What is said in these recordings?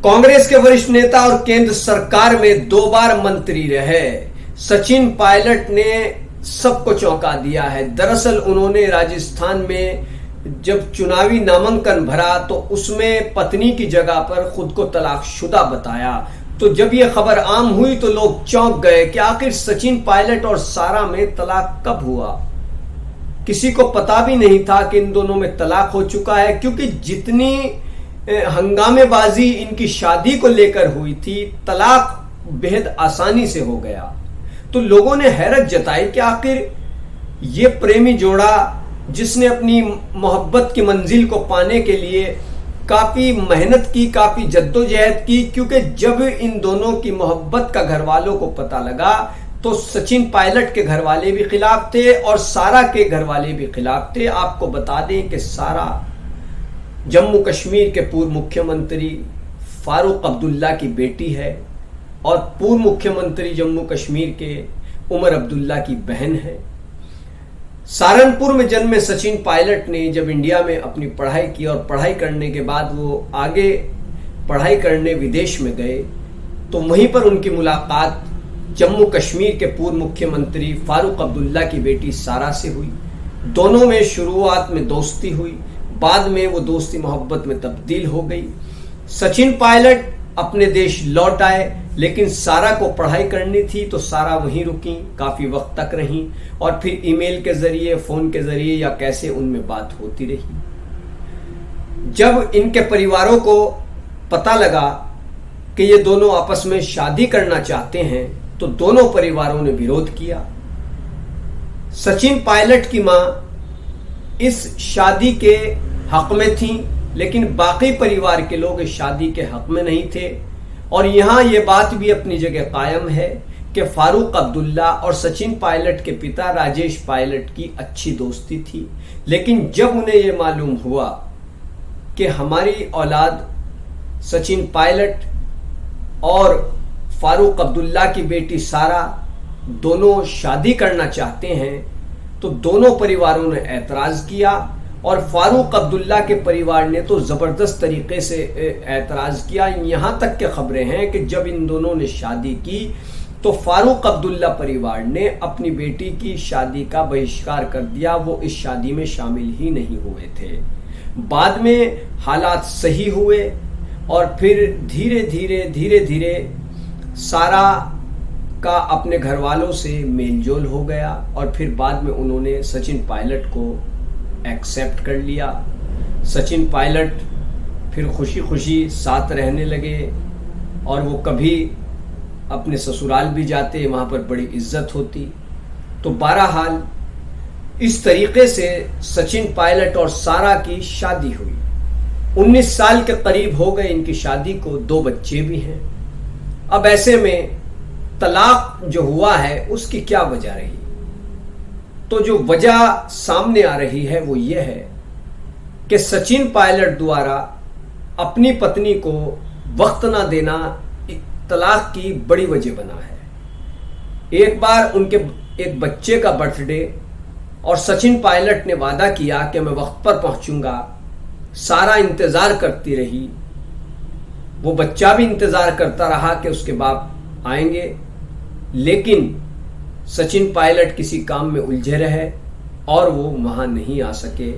कांग्रेस के वरिष्ठ नेता और केंद्र सरकार में 2 बार मंत्री रहे सचिन पायलट ने सबको चौंका दिया है। दरअसल उन्होंने राजस्थान में जब चुनावी नामांकन भरा तो उसमें पत्नी की जगह पर खुद को तलाकशुदा बताया। तो जब यह खबर आम हुई तो लोग चौंक गए कि आखिर सचिन पायलट और सारा में तलाक कब हुआ। किसी को पता भी नहीं था कि इन दोनों में तलाक हो चुका है, क्योंकि जितनी हंगामेबाजी इनकी शादी को लेकर हुई थी, तलाक बेहद आसानी से हो गया। तो लोगों ने हैरत जताई कि आखिर ये प्रेमी जोड़ा जिसने अपनी मोहब्बत की मंजिल को पाने के लिए काफी मेहनत की, काफी जद्दोजहद की, क्योंकि जब इन दोनों की मोहब्बत का घर वालों को पता लगा तो सचिन पायलट के घर वाले भी खिलाफ थे और सारा के घर वाले भी खिलाफ थे। आपको बता दें कि सारा जम्मू कश्मीर के पूर्व मुख्यमंत्री फारूक अब्दुल्ला की बेटी है और पूर्व मुख्यमंत्री जम्मू कश्मीर के उमर अब्दुल्ला की बहन है। सहारनपुर में जन्मे सचिन पायलट ने जब इंडिया में अपनी पढ़ाई की और पढ़ाई करने के बाद वो आगे पढ़ाई करने विदेश में गए तो वहीं पर उनकी मुलाकात जम्मू कश्मीर के पूर्व मुख्यमंत्री फारूक अब्दुल्ला की बेटी सारा से हुई। दोनों में शुरुआत में दोस्ती हुई, बाद में वो दोस्ती मोहब्बत में तब्दील हो गई। सचिन पायलट अपने देश लौट आए, लेकिन सारा को पढ़ाई करनी थी तो सारा वहीं रुकी, काफी वक्त तक रही और फिर ईमेल के जरिए, फोन के जरिए या कैसे उनमें बात होती रही। जब इनके परिवारों को पता लगा कि ये दोनों आपस में शादी करना चाहते हैं तो दोनों परिवारों ने विरोध किया। सचिन पायलट की मां इस शादी के हक में थी, लेकिन बाकी परिवार के लोग इस शादी के हक में नहीं थे। और यहां यह बात भी अपनी जगह कायम है कि फारूक अब्दुल्ला और सचिन पायलट के पिता राजेश पायलट की अच्छी दोस्ती थी, लेकिन जब उन्हें यह मालूम हुआ कि हमारी औलाद सचिन पायलट और फारूक अब्दुल्ला की बेटी सारा दोनों शादी करना चाहते हैं तो दोनों परिवारों ने ऐतराज किया और फारूक अब्दुल्ला के परिवार ने तो जबरदस्त तरीके से ऐतराज किया। यहां तक के खबरें हैं कि जब इन दोनों ने शादी की तो फारूक अब्दुल्ला परिवार ने अपनी बेटी की शादी का बहिष्कार कर दिया। वो इस शादी में शामिल ही नहीं हुए थे। बाद में हालात सही हुए और फिर धीरे धीरे सारा का अपने घर वालों से मेलजोल हो गया और फिर बाद में उन्होंने सचिन पायलट को एक्सेप्ट कर लिया। सचिन पायलट फिर खुशी खुशी साथ रहने लगे और वो कभी अपने ससुराल भी जाते, वहाँ पर बड़ी इज्जत होती। तो बहरहाल इस तरीके से सचिन पायलट और सारा की शादी हुई। 19 साल के करीब हो गए इनकी शादी को, 2 बच्चे भी हैं। अब ऐसे में तलाक जो हुआ है उसकी क्या वजह रही? तो जो वजह सामने आ रही है वो ये है कि सचिन पायलट द्वारा अपनी पत्नी को वक्त ना देना तलाक की बड़ी वजह बना है। एक बार उनके एक बच्चे का बर्थडे और सचिन पायलट ने वादा किया कि मैं वक्त पर पहुंचूंगा। सारा इंतजार करती रही, वो बच्चा भी इंतजार करता रहा कि उसके बाप आएंगे, लेकिन सचिन पायलट किसी काम में उलझे रहे और वो वहां नहीं आ सके।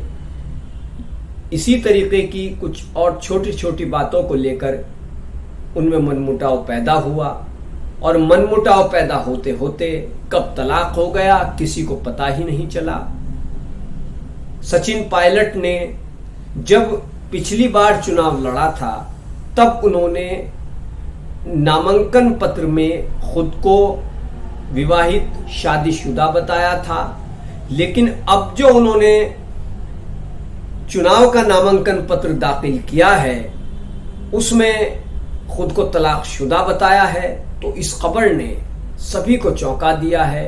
इसी तरीके की कुछ और छोटी छोटी बातों को लेकर उनमें मनमुटाव पैदा हुआ और मनमुटाव पैदा होते होते कब तलाक हो गया किसी को पता ही नहीं चला। सचिन पायलट ने जब पिछली बार चुनाव लड़ा था तब उन्होंने नामांकन पत्र में खुद को विवाहित शादीशुदा बताया था, लेकिन अब जो उन्होंने चुनाव का नामांकन पत्र दाखिल किया है उसमें खुद को तलाकशुदा बताया है। तो इस खबर ने सभी को चौंका दिया है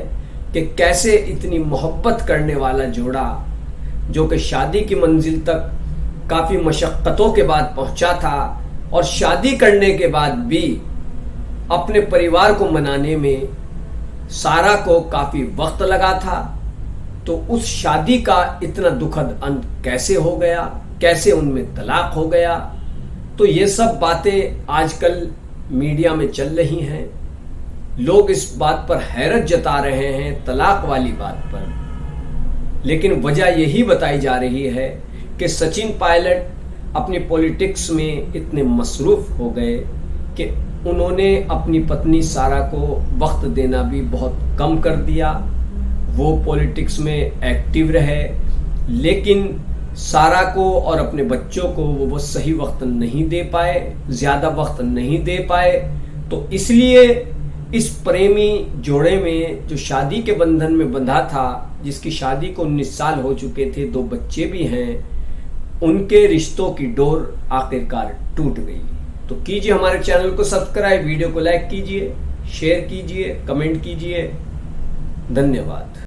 कि कैसे इतनी मोहब्बत करने वाला जोड़ा जो कि शादी की मंजिल तक काफी मशक्कतों के बाद पहुंचा था और शादी करने के बाद भी अपने परिवार को मनाने में सारा को काफी वक्त लगा था, तो उस शादी का इतना दुखद अंत कैसे हो गया, कैसे उनमें तलाक हो गया, तो ये सब बातें आजकल मीडिया में चल रही हैं। लोग इस बात पर हैरत जता रहे हैं तलाक वाली बात पर, लेकिन वजह यही बताई जा रही है कि सचिन पायलट अपनी पॉलिटिक्स में इतने मसरूफ हो गए कि उन्होंने अपनी पत्नी सारा को वक्त देना भी बहुत कम कर दिया। वो पॉलिटिक्स में एक्टिव रहे, लेकिन सारा को और अपने बच्चों को वो सही वक्त नहीं दे पाए, ज्यादा वक्त नहीं दे पाए। तो इसलिए इस प्रेमी जोड़े में जो शादी के बंधन में बंधा था, जिसकी शादी को 19 साल हो चुके थे, 2 बच्चे भी हैं, उनके रिश्तों की डोर आखिरकार टूट गई। तो कीजिए हमारे चैनल को सब्सक्राइब, वीडियो को लाइक कीजिए, शेयर कीजिए, कमेंट कीजिए। धन्यवाद।